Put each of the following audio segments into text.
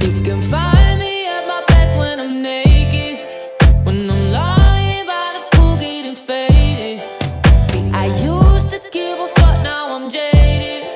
You can find me at my best when I'm naked, when I'm lying by the pool getting faded. See, I used to give a fuck, now I'm jaded.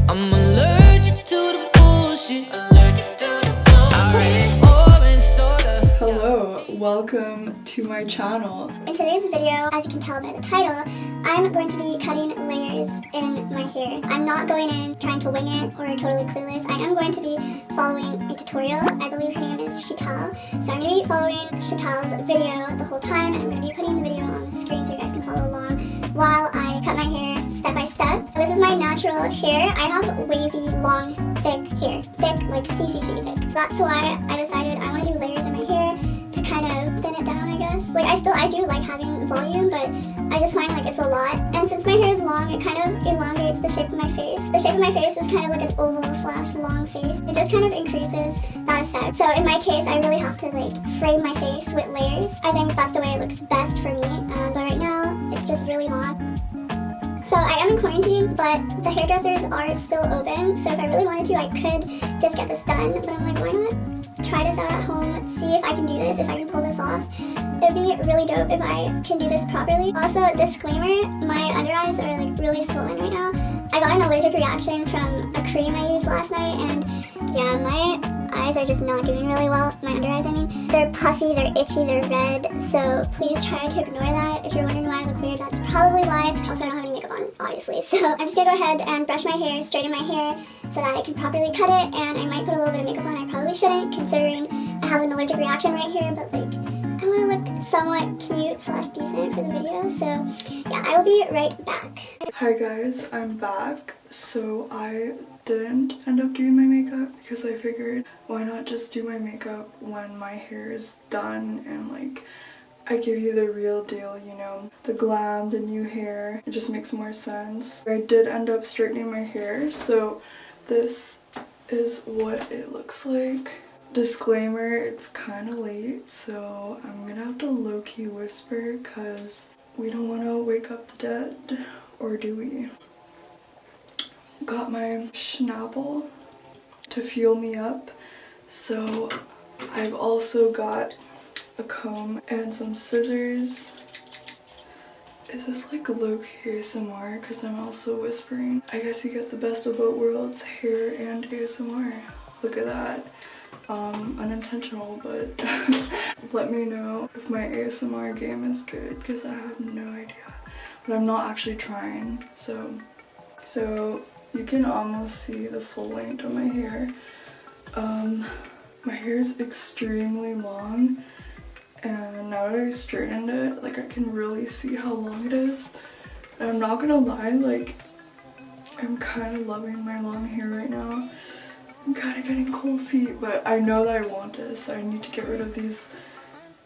I'm allergic to the bullshit. Allergic to the bullshit. Orange soda. Hello, welcome to my channel. In today's video, as you can tell by the title, I'm going to be cutting layers in my hair. I'm not going in trying to wing it or totally clueless. I am going to be following a tutorial. I believe her name is Sheetal. So I'm going to be following Sheetal's video the whole time, and I'm going to be putting the video on the screen so you guys can follow along while I cut my hair step by step. This is my natural hair. I have wavy, long, thick hair. Thick, like CCC thick. That's why I decided I want to do layers in my hair to kind of thin it down, I guess. Like, I do like having volume, but I just find like it's a lot. And since my hair is long, it kind of elongates the shape of my face. The shape of my face is kind of like an oval / long face. It just kind of increases that effect. So in my case, I really have to like frame my face with layers. I think that's the way it looks best for me. But right now, it's just really long. So I am in quarantine, but the hairdressers are still open. So if I really wanted to, I could just get this done. But I'm like, why not try this out at home, see if I can do this, if I can pull this off. It'd be really dope if I can do this properly. Also, disclaimer, my under eyes are like really swollen right now. I got an allergic reaction from a cream I used last night, and yeah, my eyes are just not doing really well. My under eyes, I mean. They're puffy, they're itchy, they're red, so please try to ignore that. If you're wondering why I look weird, that's probably why. Also, I don't have any makeup on, obviously, so I'm just gonna go ahead and brush my hair, straighten my hair, so that I can properly cut it, and I might put a little bit of makeup on. I probably shouldn't, considering I have an allergic reaction right here, but like, I want to look somewhat cute / decent for the video, so yeah, I will be right back. Hi guys, I'm back. So I didn't end up doing my makeup because I figured why not just do my makeup when my hair is done and like I give you the real deal, you know, the glam, the new hair. It just makes more sense. I did end up straightening my hair, so this is what it looks like. Disclaimer, it's kind of late, so I'm gonna have to low-key whisper because we don't want to wake up the dead, or do we? Got my Schnabel to fuel me up, so I've also got a comb and some scissors. Is this like low ASMR because I'm also whispering? I guess you get the best of both worlds, hair and ASMR. Look at that. Unintentional, but let me know if my ASMR game is good because I have no idea. But I'm not actually trying, so you can almost see the full length of my hair. My hair is extremely long, and now that I straightened it, like I can really see how long it is. And I'm not gonna lie, like I'm kind of loving my long hair right now. I'm kind of getting cold feet, but I know that I want this, so I need to get rid of these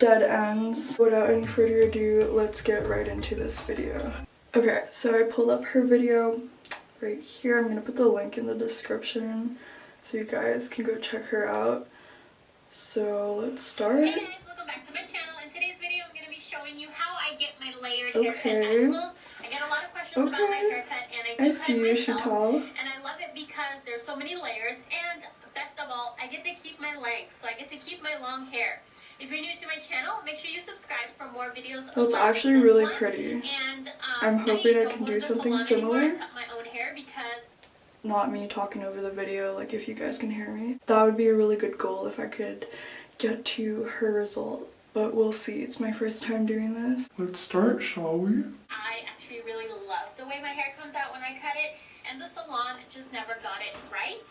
dead ends. Without any further ado, let's get right into this video. Okay, so I pulled up her video right here. I'm going to put the link in the description so you guys can go check her out. So let's start. Hey guys, welcome back to my channel. In today's video, I'm going to be showing you how I get my layered haircut. I get a lot of questions about my haircut, and I do cut it myself, and I love it because there's so many layers, and best of all, I get to keep my length, so I get to keep my long hair. If you're new to my channel, make sure you subscribe for more videos. That's actually really pretty. And I'm hoping I can do something similar. Cut my own hair because not me talking over the video, like if you guys can hear me. That would be a really good goal if I could get to her result. But we'll see. It's my first time doing this. Let's start, shall we? I actually really love the way my hair comes out when I cut it, and the salon just never got it right.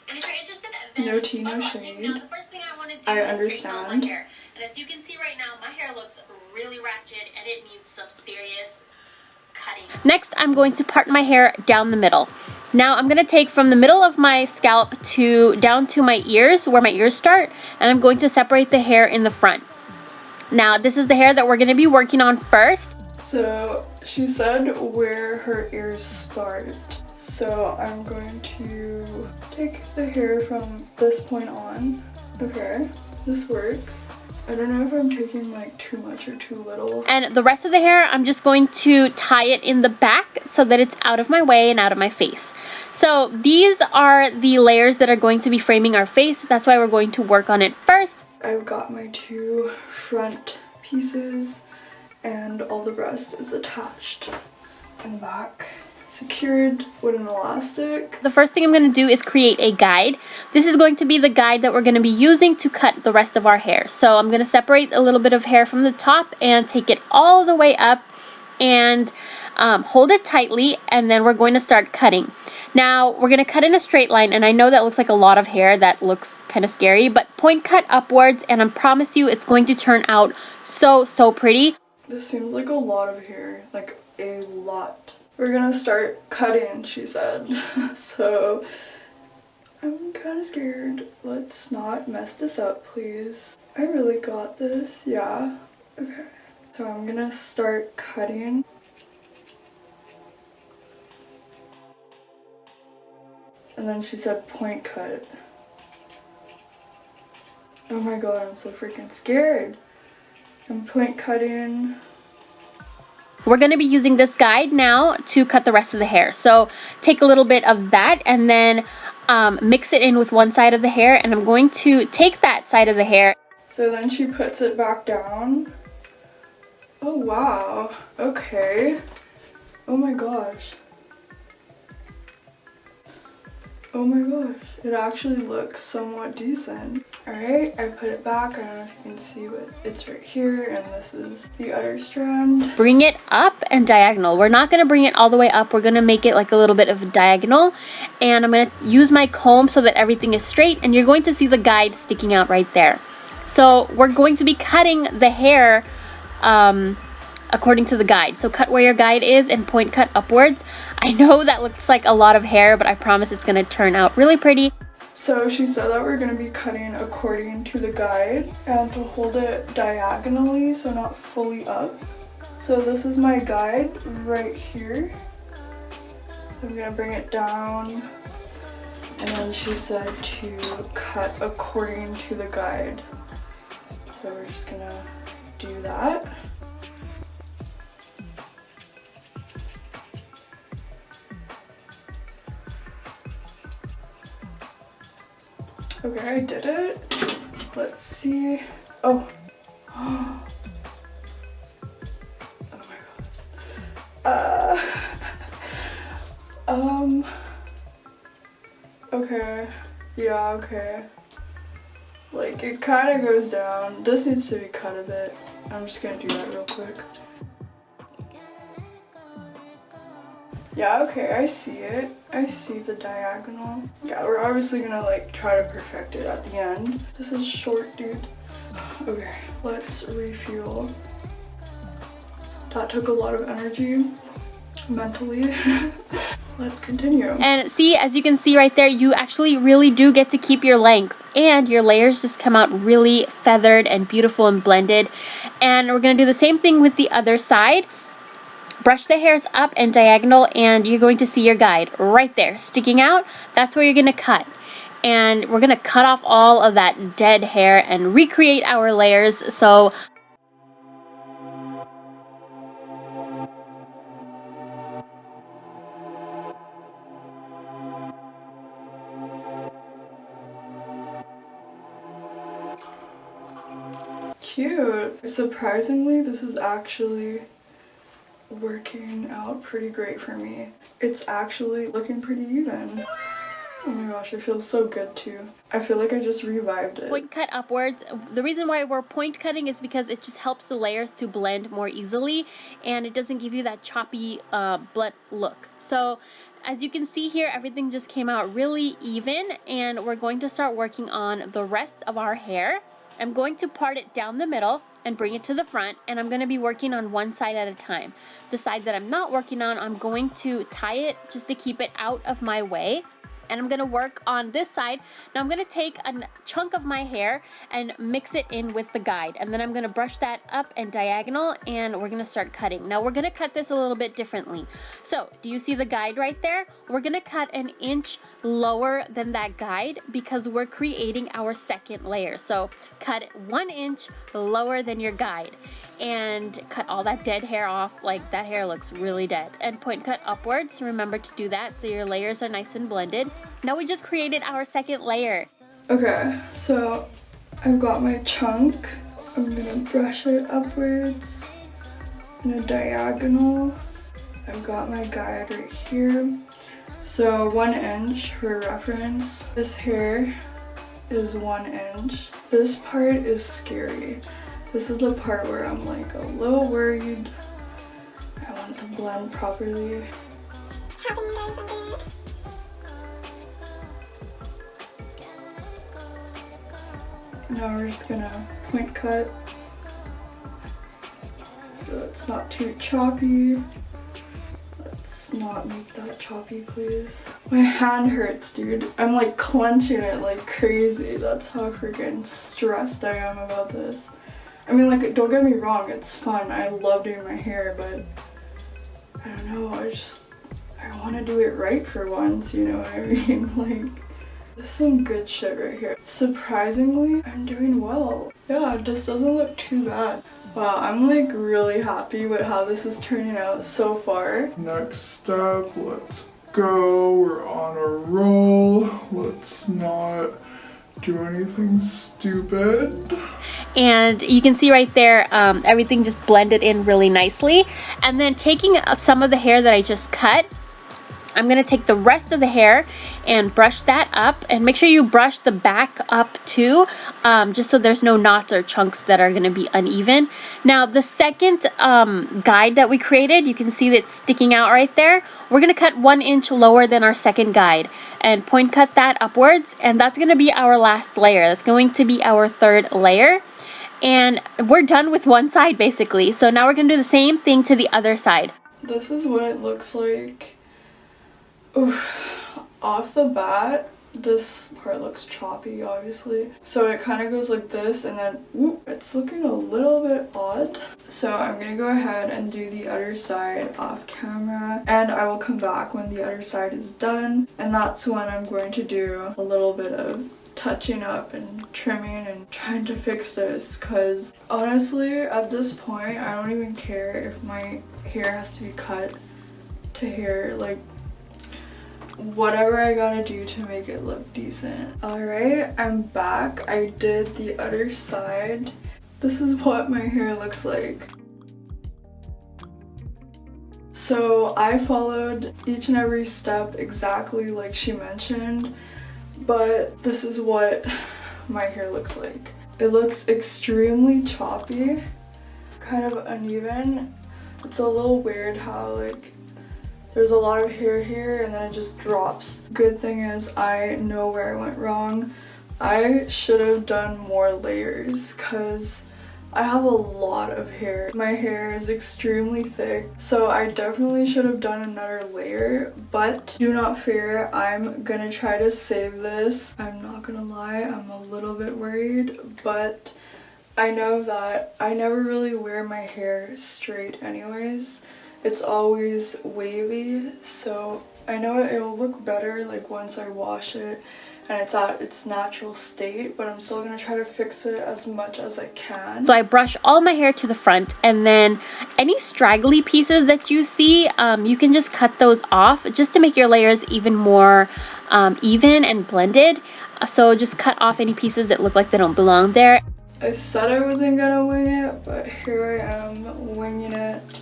And if you're interested, then no tea, no shade. Now, the first thing I want to do is straighten out my hair. And as you can see right now, my hair looks really ratchet, and it needs some serious cutting. Next, I'm going to part my hair down the middle. Now, I'm going to take from the middle of my scalp to down to my ears, where my ears start, and I'm going to separate the hair in the front. Now, this is the hair that we're going to be working on first. So, she said where her ears start. So, I'm going to take the hair from this point on. Okay, this works. I don't know if I'm taking like too much or too little. And the rest of the hair, I'm just going to tie it in the back so that it's out of my way and out of my face. So these are the layers that are going to be framing our face. That's why we're going to work on it first. I've got my 2 front pieces and all the rest is attached in the back, secured with an elastic. The first thing I'm going to do is create a guide. This is going to be the guide that we're going to be using to cut the rest of our hair. So I'm going to separate a little bit of hair from the top and take it all the way up and hold it tightly, and then we're going to start cutting. Now we're going to cut in a straight line, and I know that looks like a lot of hair, that looks kind of scary, but point cut upwards, and I promise you it's going to turn out so pretty. This seems like a lot of hair, like a lot. We're gonna start cutting, she said. So I'm kind of scared. Let's not mess this up, please. I really got this, yeah. Okay. So I'm gonna start cutting. And then she said point cut. Oh my god, I'm so freaking scared. I'm point cutting. We're going to be using this guide now to cut the rest of the hair. So take a little bit of that and then mix it in with one side of the hair, and I'm going to take that side of the hair. So then she puts it back down. Oh wow, okay. Oh my gosh. Oh my gosh, it actually looks somewhat decent. Alright, I put it back. I don't know if you can see, but it's right here, and this is the other strand. Bring it up and diagonal. We're not going to bring it all the way up. We're going to make it like a little bit of a diagonal, and I'm going to use my comb so that everything is straight, and you're going to see the guide sticking out right there. So we're going to be cutting the hair according to the guide. So cut where your guide is and point cut upwards. I know that looks like a lot of hair, but I promise it's going to turn out really pretty. So she said that we're going to be cutting according to the guide and to hold it diagonally, so not fully up. So this is my guide right here. So I'm going to bring it down, and then she said to cut according to the guide. So we're just going to do that. Okay, I did it. Let's see. Oh. Oh my god. Okay. Yeah, okay. Like, it kind of goes down. This needs to be cut a bit. I'm just gonna do that real quick. Yeah, okay, I see it. I see the diagonal. Yeah, we're obviously gonna like try to perfect it at the end. This is short, dude. Okay, let's refuel. That took a lot of energy mentally. Let's continue. And see, as you can see right there, you actually really do get to keep your length, and your layers just come out really feathered and beautiful and blended. And we're gonna do the same thing with the other side. Brush the hairs up and diagonal, and you're going to see your guide right there sticking out. That's where you're going to cut. And we're going to cut off all of that dead hair and recreate our layers. So cute. Surprisingly, this is actually working out pretty great for me. It's actually looking pretty even. Oh my gosh, it feels so good too. I feel like I just revived it. point cut upwards. The reason why we're point cutting is because it just helps the layers to blend more easily, and it doesn't give you that choppy blunt look. So as you can see here, everything just came out really even, and we're going to start working on the rest of our hair. I'm going to part it down the middle and bring it to the front, and I'm going to be working on one side at a time. The side that I'm not working on, I'm going to tie it just to keep it out of my way. and I'm gonna work on this side. Now I'm gonna take a chunk of my hair and mix it in with the guide, and then I'm gonna brush that up and diagonal, and we're gonna start cutting. Now we're gonna cut this a little bit differently. So do you see the guide right there? We're gonna cut an inch lower than that guide because we're creating our second layer. So cut 1 inch lower than your guide and cut all that dead hair off. Like, that hair looks really dead. And point cut upwards. Remember to do that so your layers are nice and blended. Now we just created our second layer. Okay, so I've got my chunk. I'm gonna brush it upwards in a diagonal. I've got my guide right here. So 1 inch for reference. This hair is 1 inch. This part is scary. This is the part where I'm like a little worried. I want it to blend properly. Now we're just gonna point cut so it's not too choppy. Let's not make that choppy, please. My hand hurts, dude. I'm like clenching it like crazy. That's how freaking stressed I am about this. I mean, like, don't get me wrong, it's fun. I love doing my hair, but I don't know, I want to do it right for once, you know what I mean? Like, this is some good shit right here. Surprisingly, I'm doing well. Yeah, this doesn't look too bad. Wow, I'm like really happy with how this is turning out so far. Next step, let's go. We're on a roll. Let's not do anything stupid. And you can see right there, everything just blended in really nicely. And then taking some of the hair that I just cut, I'm gonna take the rest of the hair and brush that up, and make sure you brush the back up too, just so there's no knots or chunks that are gonna be uneven. Now the second guide that we created, you can see that it's sticking out right there. We're gonna cut 1 inch lower than our second guide and point cut that upwards, and that's gonna be our last layer. That's going to be our third layer. And we're done with one side basically. So now we're gonna do the same thing to the other side. This is what it looks like. Oof. Off the bat, this part looks choppy, obviously. So it kind of goes like this, and then whoop, it's looking a little bit odd. So I'm gonna go ahead and do the other side off camera, and I will come back when the other side is done. And that's when I'm going to do a little bit of touching up and trimming and trying to fix this, because honestly at this point I don't even care if my hair has to be cut to hair. Like, whatever I gotta do to make it look decent. Alright, I'm back. I did the other side. This is what my hair looks like. So I followed each and every step exactly like she mentioned, but this is what my hair looks like. It looks extremely choppy, kind of uneven. It's a little weird how like there's a lot of hair here and then it just drops. Good thing is I know where I went wrong. I should have done more layers because I have a lot of hair. My hair is extremely thick, so I definitely should have done another layer, but do not fear, I'm gonna try to save this. I'm not gonna lie, I'm a little bit worried, but I know that I never really wear my hair straight anyways. It's always wavy, so I know it will look better like once I wash it and it's at its natural state, but I'm still gonna try to fix it as much as I can. So I brush all my hair to the front, and then any straggly pieces that you see, you can just cut those off just to make your layers even more even and blended. So just cut off any pieces that look like they don't belong there. I said I wasn't gonna wing it, but here I am winging it.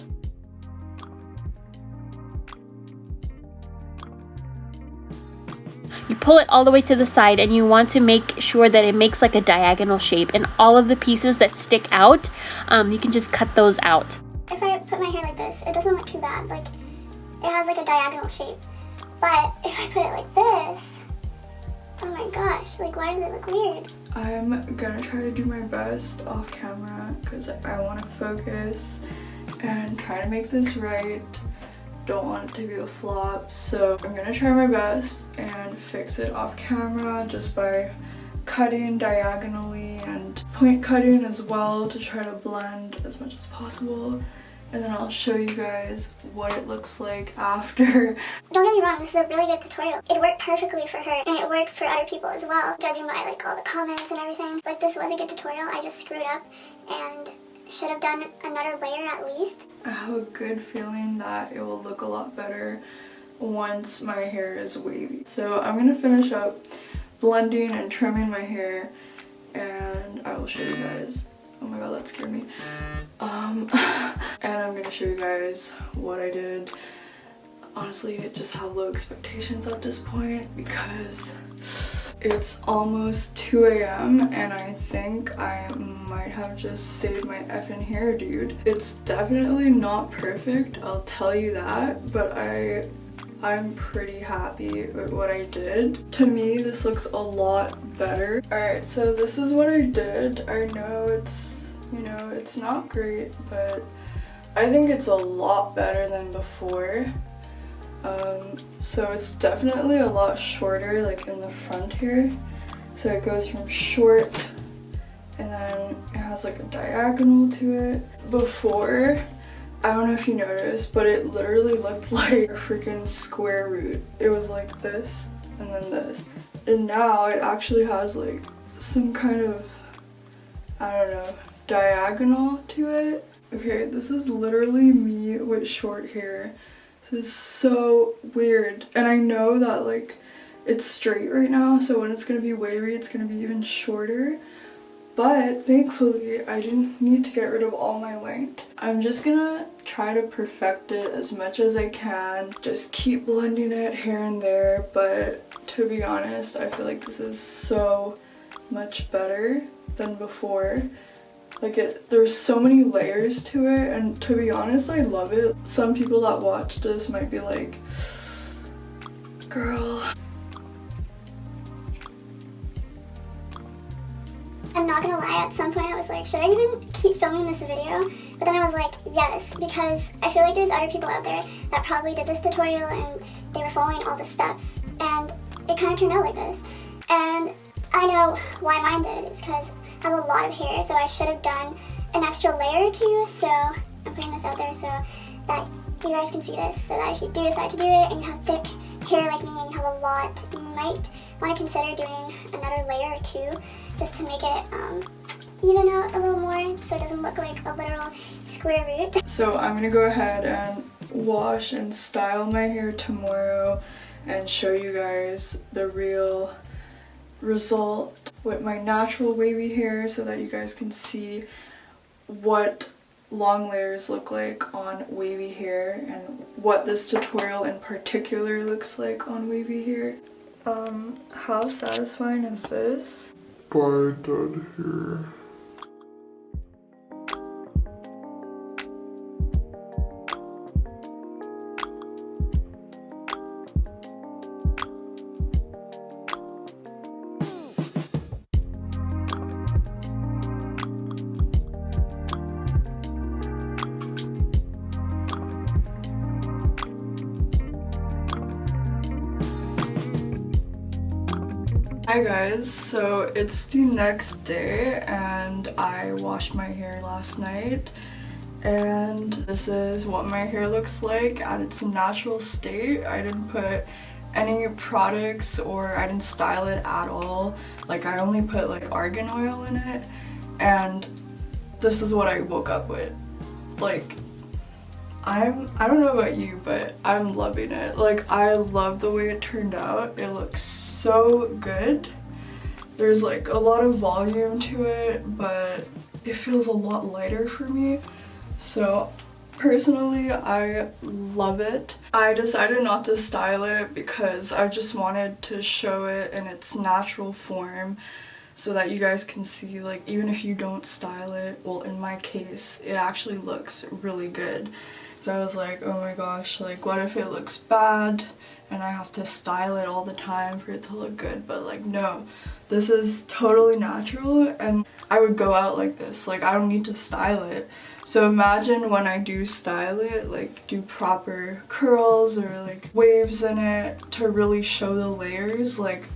You pull it all the way to the side, and you want to make sure that it makes like a diagonal shape, and all of the pieces that stick out, you can just cut those out. If I put my hair like this, it doesn't look too bad. Like, it has like a diagonal shape. But if I put it like this, oh my gosh, like why does it look weird? I'm gonna try to do my best off camera because I want to focus and try to make this right. don't want it to be a flop. So I'm gonna try my best and fix it off camera just by cutting diagonally and point cutting as well to try to blend as much as possible. And then I'll show you guys what it looks like after. Don't get me wrong, this is a really good tutorial. It worked perfectly for her, and it worked for other people as well, judging by like all the comments and everything. Like, this was a good tutorial. I just screwed up and should have done another layer at least. I have a good feeling that it will look a lot better once my hair is wavy. So I'm gonna finish up blending and trimming my hair, and I will show you guys. Oh my god, that scared me. And I'm gonna show you guys what I did. Honestly, I just have low expectations at this point because it's almost 2 a.m. and I think I might have just saved my effing hair, dude. It's definitely not perfect, I'll tell you that, but I'm pretty happy with what I did. To me, this looks a lot better. Alright, so this is what I did. I know it's, you know, it's not great, but I think it's a lot better than before. So it's definitely a lot shorter, like in the front here. So it goes from short and then it has like a diagonal to it. Before, I don't know if you noticed, but it literally looked like a freaking square root. It was like this and then this. And now it actually has like some kind of, I don't know, diagonal to it. Okay, this is literally me with short hair. This is so weird. And I know that like it's straight right now, so when it's gonna be wavy, it's gonna be even shorter. But thankfully, I didn't need to get rid of all my length. I'm just gonna try to perfect it as much as I can. Just keep blending it here and there, but to be honest, I feel like this is so much better than before. Like, there's so many layers to it, and to be honest, I love it. Some people that watch this might be like, girl. I'm not gonna lie, at some point I was like, should I even keep filming this video? But then I was like, yes, because I feel like there's other people out there that probably did this tutorial and they were following all the steps, and it kind of turned out like this. And I know why mine did, it's because I have a lot of hair, so I should have done an extra layer or two, so I'm putting this out there so that you guys can see this, so that if you do decide to do it and you have thick hair like me and you have a lot, you might want to consider doing another layer or two just to make it even out a little more so it doesn't look like a literal square root. So I'm gonna go ahead and wash and style my hair tomorrow and show you guys the real result with my natural wavy hair so that you guys can see what long layers look like on wavy hair and what this tutorial in particular looks like on wavy hair. How satisfying is this? Bye, dead hair. Hi guys, so it's the next day and I washed my hair last night and this is what my hair looks like at its natural state. I didn't put any products or I didn't style it at all. Like, I only put like argan oil in it and this is what I woke up with. Like, I don't know about you, but I'm loving it. Like, I love the way it turned out. It looks so good. There's like a lot of volume to it, but it feels a lot lighter for me. So personally, I love it. I decided not to style it because I just wanted to show it in its natural form so that you guys can see, like, even if you don't style it, well, in my case, it actually looks really good. So I was like, oh my gosh, like, what if it looks bad and I have to style it all the time for it to look good? But like, no, This is totally natural and I would go out like this. Like, I don't need to style it. So imagine when I do style it, like do proper curls or like waves in it to really show the layers. Like,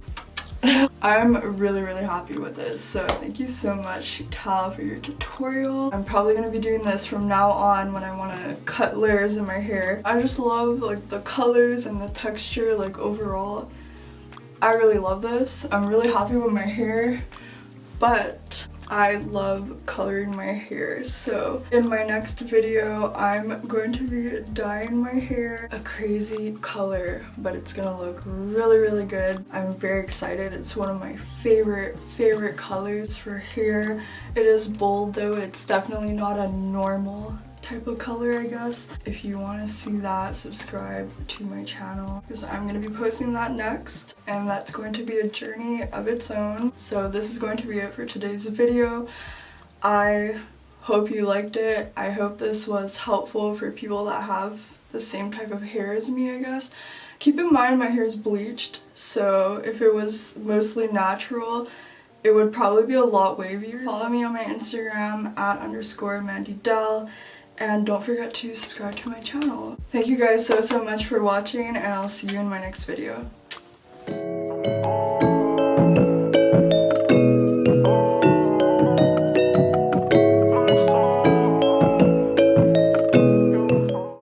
I'm really happy with this. So thank you so much, sheetal, for your tutorial. I'm probably going to be doing this from now on when I want to cut layers in my hair. I just love like the colors and the texture, like overall. I really love this. I'm really happy with my hair, but I love coloring my hair. So in my next video, I'm going to be dyeing my hair a crazy color, but it's gonna look really good. I'm very excited. It's one of my favorite colors for hair. It is bold though. It's definitely not a normal type of color, I guess. If you want to see that, subscribe to my channel because I'm going to be posting that next, and that's going to be a journey of its own. So this is going to be it for today's video. I hope you liked it. I hope this was helpful for people that have the same type of hair as me, I guess. Keep in mind my hair is bleached, so if it was mostly natural, it would probably be a lot wavier. Follow me on my Instagram at _mandy.del. And don't forget to subscribe to my channel. Thank you guys so much for watching, and I'll see you in my next video.